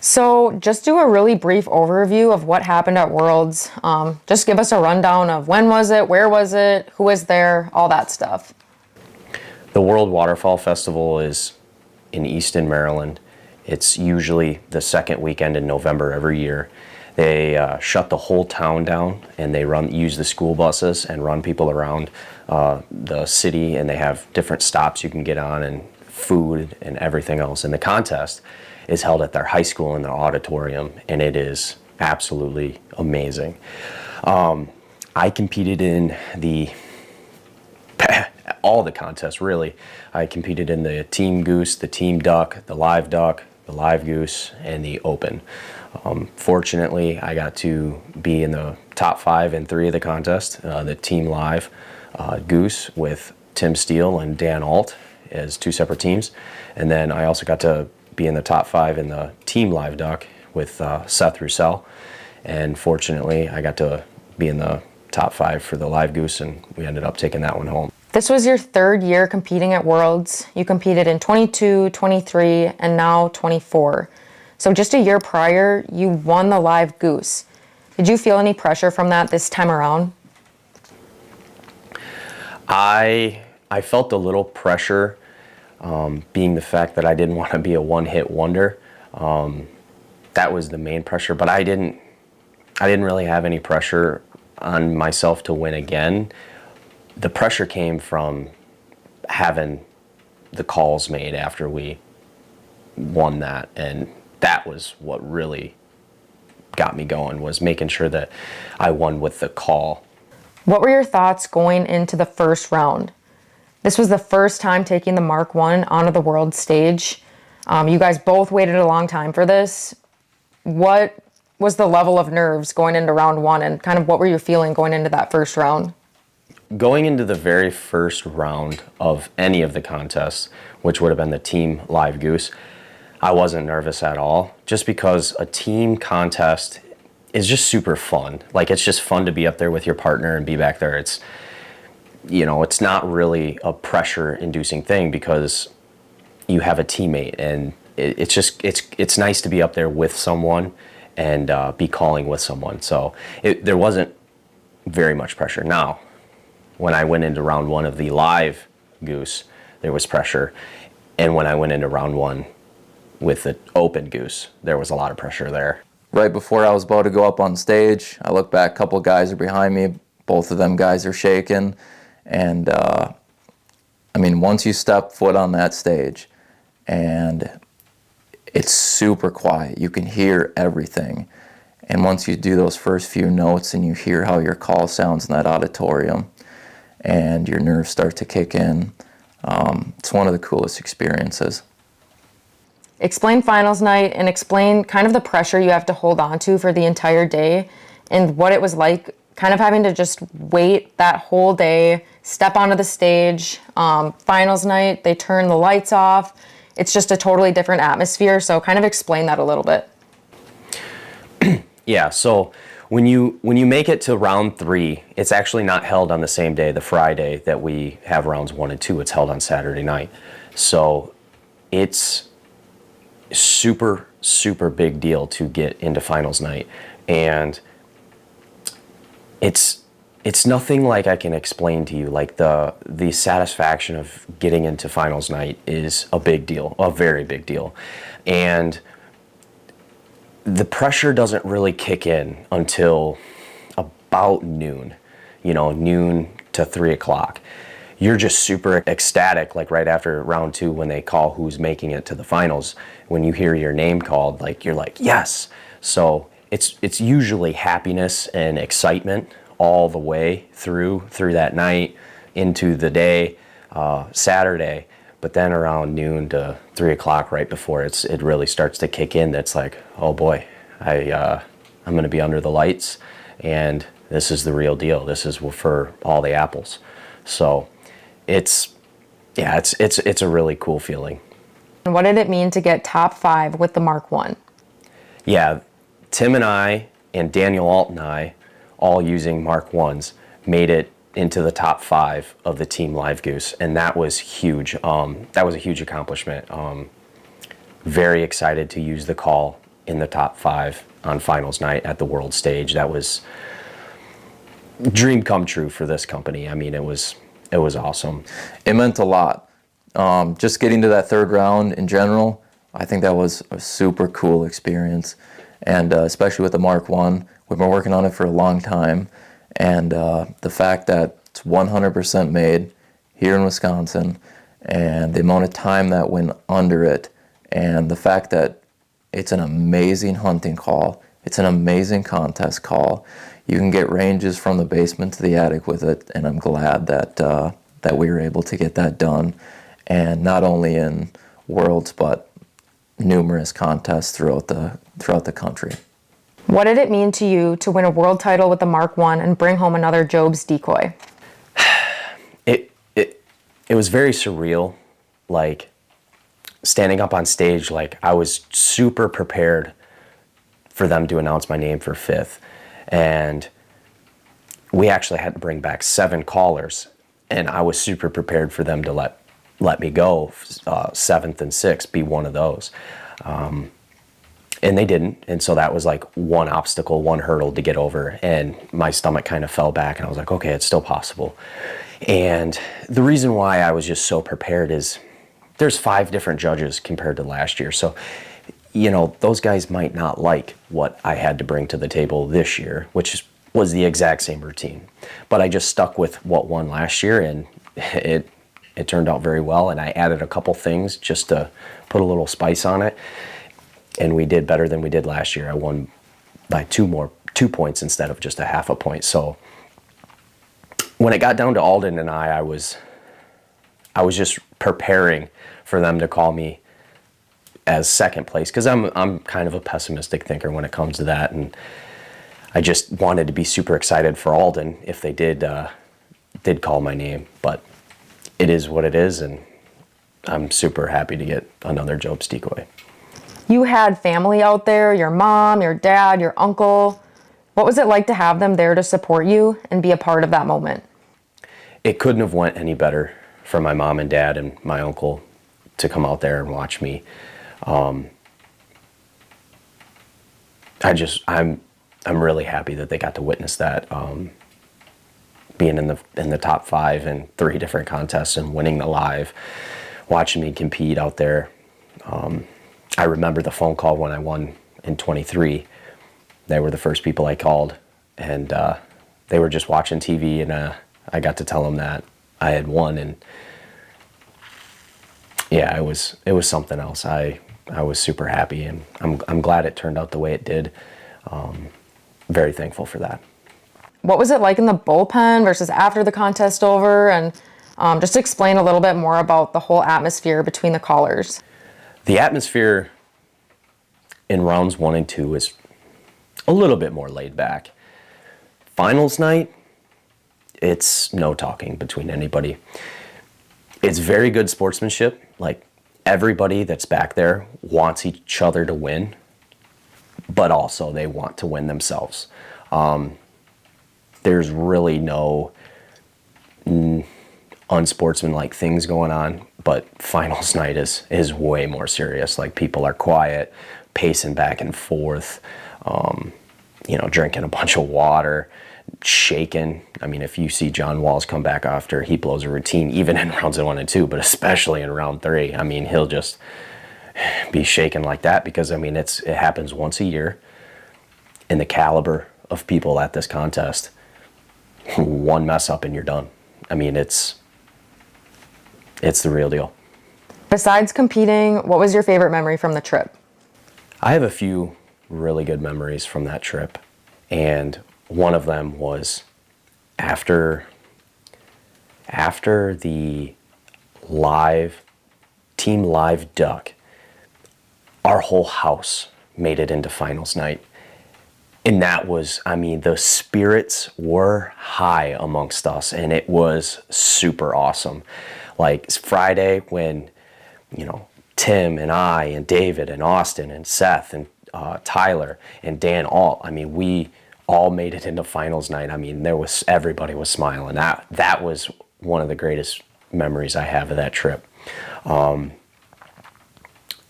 So just do a really brief overview of what happened at Worlds. Just give us a rundown of when was it, where was it, who was there, all that stuff. The World Waterfall Festival is in Easton, Maryland. It's usually the second weekend in November every year. They shut the whole town down and they use the school buses and run people around the city, and they have different stops you can get on and food and everything else. And the contest is held at their high school in their auditorium, and it is absolutely amazing. I competed in all the contests, really. I competed in the Team Goose, the Team Duck, the Live Goose, and the Open. Fortunately, I got to be in the top 5 in 3 of the contests. The Team Live Goose with Tim Steele and Dan Alt as 2 separate teams. And then I also got to be in the top 5 in the Team Live Duck with Seth Roussel. And fortunately, I got to be in the top 5 for the Live Goose, and we ended up taking that one home. This was your 3rd year competing at Worlds. You competed in 22, 23, and now 24. So just a year prior, you won the Live Goose. Did you feel any pressure from that this time around? I felt a little pressure, being the fact that I didn't want to be a one-hit wonder. That was the main pressure, but I didn't really have any pressure on myself to win again. The pressure came from having the calls made after we won that, and that was what really got me going, was making sure that I won with the call. What were your thoughts going into the first round? This was the first time taking the Mark I onto the world stage. You guys both waited a long time for this. What was the level of nerves going into round 1, and kind of what were you feeling going into that first round? Going into the very first round of any of the contests, which would have been the Team Live Goose, I wasn't nervous at all, just because a team contest is just super fun. Like, it's just fun to be up there with your partner and be back there. It's, it's not really a pressure-inducing thing because you have a teammate, and it's nice to be up there with someone and be calling with someone. So there wasn't very much pressure. Now, when I went into round 1 of the Live Goose, there was pressure. And when I went into round 1 with the Open Goose, there was a lot of pressure there. Right before I was about to go up on stage, I look back, a couple guys are behind me. Both of them guys are shaking. And once you step foot on that stage, and it's super quiet, you can hear everything. And once you do those first few notes and you hear how your call sounds in that auditorium, and your nerves start to kick in, it's one of the coolest experiences. Explain finals night and explain kind of the pressure you have to hold on to for the entire day and what it was like kind of having to just wait that whole day, step onto the stage. Finals night, they turn the lights off. It's just a totally different atmosphere. So kind of explain that a little bit. Yeah, so when you make it to round 3, it's actually not held on the same day, the Friday that we have rounds 1 and 2. It's held on Saturday night. So it's super, super big deal to get into finals night. And it's nothing like I can explain to you. Like, the satisfaction of getting into finals night is a big deal, a very big deal. And the pressure doesn't really kick in until about noon, noon to 3 o'clock. You're just super ecstatic, like right after round 2 when they call who's making it to the finals. When you hear your name called, like, you're like, yes. So it's usually happiness and excitement all the way through that night into the day, Saturday. But then around noon to 3 o'clock, right before it really starts to kick in, that's like, oh boy, I'm going to be under the lights, and this is the real deal. This is for all the apples. So it's a really cool feeling. And what did it mean to get top 5 with the Mark I? Yeah, Tim and I and Daniel Alt and I, all using Mark I's, made it into the top 5 of the Team Live Goose, and that was huge. That was a huge accomplishment. Very excited to use the call in the top 5 on finals night at the world stage. That was dream come true for this company. I mean, it was awesome. It meant a lot. Just getting to that third round in general, I think that was a super cool experience. And especially with the Mark 1, we've been working on it for a long time. And the fact that it's 100% made here in Wisconsin, and the amount of time that went under it, and the fact that it's an amazing hunting call, it's an amazing contest call. You can get ranges from the basement to the attic with it, and I'm glad that that we were able to get that done, and not only in Worlds but numerous contests throughout the country. What did it mean to you to win a world title with the Mark 1 and bring home another Job's decoy? It was very surreal, like standing up on stage. Like I was super prepared for them to announce my name for 5th, and we actually had to bring back 7 callers, and I was super prepared for them to let me go 7th and 6th, be one of those. And they didn't, and so that was like one obstacle, one hurdle to get over, and my stomach kind of fell back, and I was like, okay, it's still possible. And the reason why I was just so prepared is there's 5 different judges compared to last year, so you know, those guys might not like what I had to bring to the table this year, which was the exact same routine. But I just stuck with what won last year, and it turned out very well, and I added a couple things just to put a little spice on it. And we did better than we did last year. I won by 2 points instead of just a half a point. So when it got down to Alden and I was just preparing for them to call me as 2nd place, because I'm kind of a pessimistic thinker when it comes to that, and I just wanted to be super excited for Alden if they did call my name. But it is what it is, and I'm super happy to get another Job's decoy. You had family out there, your mom, your dad, your uncle. What was it like to have them there to support you and be a part of that moment? It couldn't have went any better for my mom and dad and my uncle to come out there and watch me. I'm really happy that they got to witness that, being in the top 5 in 3 different contests and winning the live, watching me compete out there. I remember the phone call when I won in 23. They were the first people I called, and they were just watching TV, and I got to tell them that I had won, and yeah, it was something else. I was super happy, and I'm glad it turned out the way it did. Very thankful for that. What was it like in the bullpen versus after the contest over? And just explain a little bit more about the whole atmosphere between the callers. The atmosphere in rounds 1 and 2 is a little bit more laid back. Finals night, it's no talking between anybody. It's very good sportsmanship. Like, everybody that's back there wants each other to win, but also they want to win themselves. There's really no unsportsmanlike things going on, but finals night is way more serious. Like, people are quiet, pacing back and forth, drinking a bunch of water, shaking. I mean, if you see John Walls come back after he blows a routine, even in rounds 1 and 2, but especially in round 3, I mean, he'll just be shaking like that, because I mean, it happens once a year. In the caliber of people at this contest, one mess up and you're done. I mean, it's the real deal. Besides competing, what was your favorite memory from the trip? I have a few really good memories from that trip, and one of them was after the team live duck, our whole house made it into finals night. And that was, I mean, the spirits were high amongst us, and it was super awesome. Like, Friday when, Tim and I and David and Austin and Seth and Tyler and Dan we all made it into finals night. I mean, everybody was smiling. That was one of the greatest memories I have of that trip.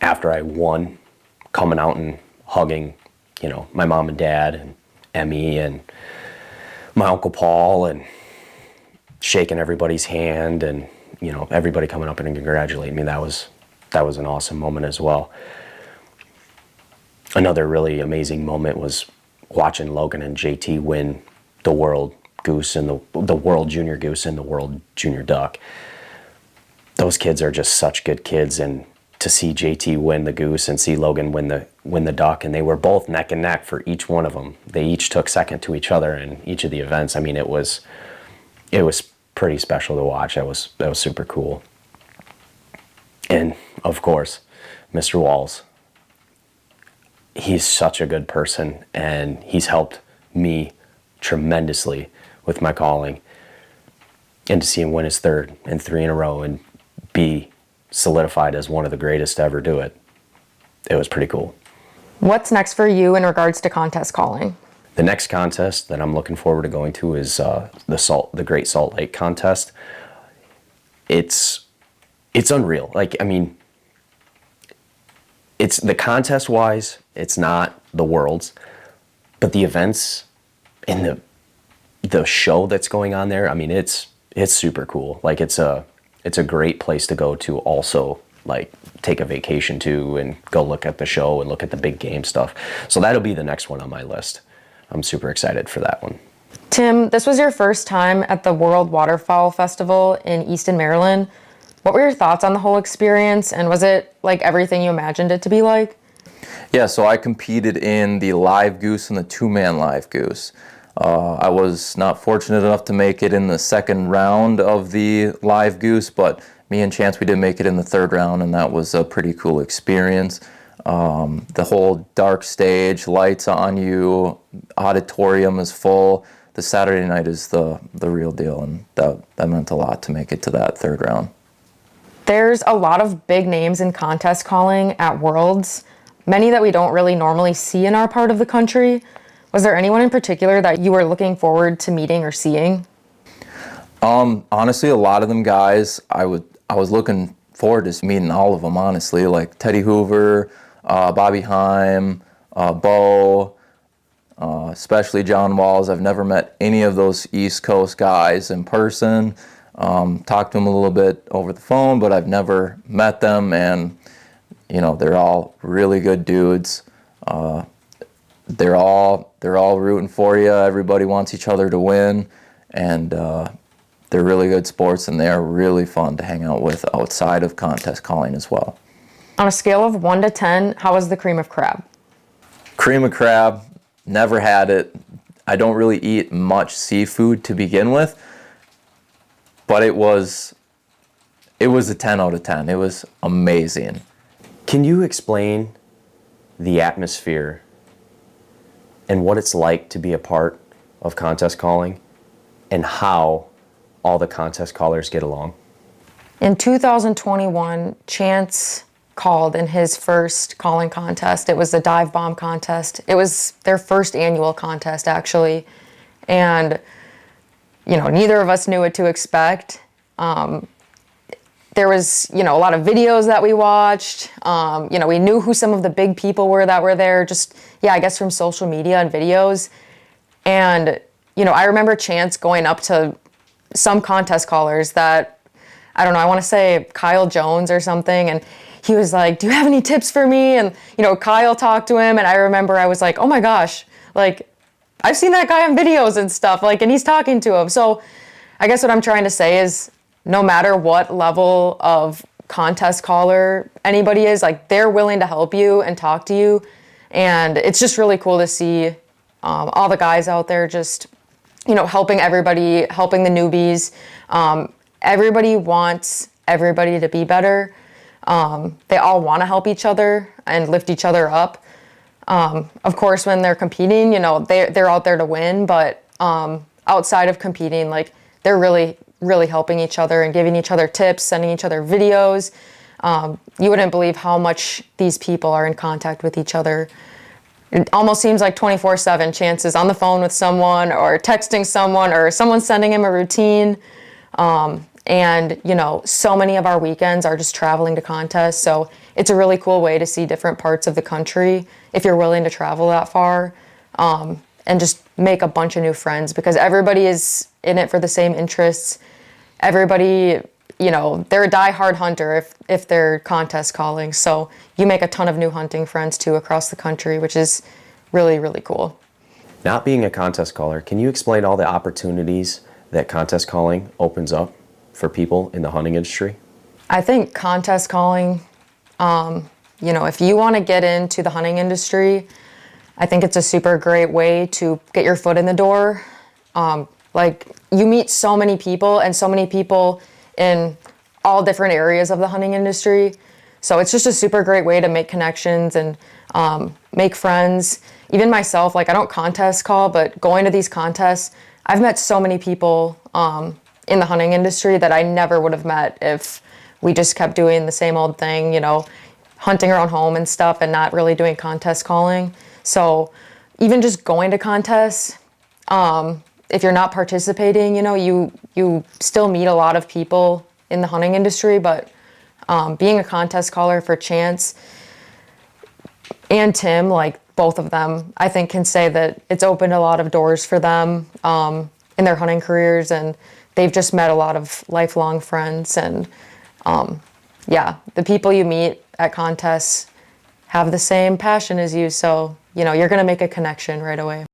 After I won, coming out and hugging, my mom and dad and Emmy and my Uncle Paul and shaking everybody's hand and, everybody coming up and congratulating me. That was an awesome moment as well. Another really amazing moment was watching Logan and JT win the World Goose and the World Junior Goose and the World Junior Duck. Those kids are just such good kids, and to see JT win the Goose and see Logan win the Duck, and they were both neck and neck for each one of them. They each took second to each other in each of the events. I mean, it was pretty special to watch. That was super cool. And of course, Mr. Walls. He's such a good person, and he's helped me tremendously with my calling. And to see him win his third and 3 in a row and be solidified as one of the greatest to ever do it, it was pretty cool. What's next for you in regards to contest calling? The next contest that I'm looking forward to going to is the Great Salt Lake contest. It's unreal. It's the contest-wise, it's not the Worlds, but the events and the show that's going on there, it's super cool. It's a great place to go to also, take a vacation to and go look at the show and look at the big game stuff. So that'll be the next one on my list. I'm super excited for that one. Tim, this was your first time at the World Waterfowl Festival in Easton, Maryland. What were your thoughts on the whole experience, and was it like everything you imagined it to be like? Yeah, so I competed in the live goose and the 2-man live goose. I was not fortunate enough to make it in the second round of the live goose, but me and Chance, we did make it in the third round, and that was a pretty cool experience. The whole dark stage, lights on you, auditorium is full. The Saturday night is the real deal, and that meant a lot to make it to that third round. There's a lot of big names in contest calling at Worlds, many that we don't really normally see in our part of the country. Was there anyone in particular that you were looking forward to meeting or seeing? Honestly, a lot of them guys, I was looking forward to meeting all of them, honestly, like Teddy Hoover, Bobby Heim, Bo, especially John Walls. I've never met any of those East Coast guys in person. Talked to them a little bit over the phone, but I've never met them, and they're all really good dudes. They're all rooting for you. Everybody wants each other to win, and they're really good sports, and they're really fun to hang out with outside of contest calling as well. On a scale of 1 to 10, how was the cream of crab? Cream of crab, never had it. I don't really eat much seafood to begin with, but it was a 10 out of 10. It was amazing. Can you explain the atmosphere and what it's like to be a part of contest calling and how all the contest callers get along? In 2021, Chance called in his first calling contest. It was the dive bomb contest. It was their first annual contest, actually. And, neither of us knew what to expect. There was, a lot of videos that we watched. We knew who some of the big people were that were there, I guess from social media and videos. And, I remember Chance going up to some contest callers that, I want to say Kyle Jones or something. And he was like, "Do you have any tips for me?" And, Kyle talked to him. And I remember I was like, "Oh my gosh, I've seen that guy on videos and stuff, and he's talking to him." So I guess what I'm trying to say is no matter what level of contest caller anybody is, they're willing to help you and talk to you. And it's just really cool to see all the guys out there just, helping everybody, helping the newbies. Everybody wants everybody to be better. They all want to help each other and lift each other up. Of course, when they're competing, they're out there to win, but outside of competing, they're really, really helping each other and giving each other tips, sending each other videos. You wouldn't believe how much these people are in contact with each other. It almost seems like 24/7 Chance is on the phone with someone or texting someone or someone sending him a routine. And, so many of our weekends are just traveling to contests. So it's a really cool way to see different parts of the country if you're willing to travel that far, and just make a bunch of new friends, because everybody is in it for the same interests. Everybody, you know, they're a die-hard hunter if they're contest calling. So you make a ton of new hunting friends too across the country, which is really, really cool. Not being a contest caller, can you explain all the opportunities that contest calling opens up for people in the hunting industry? I think contest calling, you know, if you want to get into the hunting industry, I think it's a super great way to get your foot in the door. Like, you meet so many people, and so many people in all different areas of the hunting industry. So it's just a super great way to make connections and make friends. Even myself, like, I don't contest call, but going to these contests, I've met so many people in the hunting industry that I never would have met if we just kept doing the same old thing, you know, hunting around home and stuff and not really doing contest calling. So even just going to contests, if you're not participating, you know, you still meet a lot of people in the hunting industry, but being a contest caller for Chance and Tim, like, both of them, I think, can say that it's opened a lot of doors for them in their hunting careers, and they've just met a lot of lifelong friends. And yeah, the people you meet at contests have the same passion as you, so, you know, you're going to make a connection right away.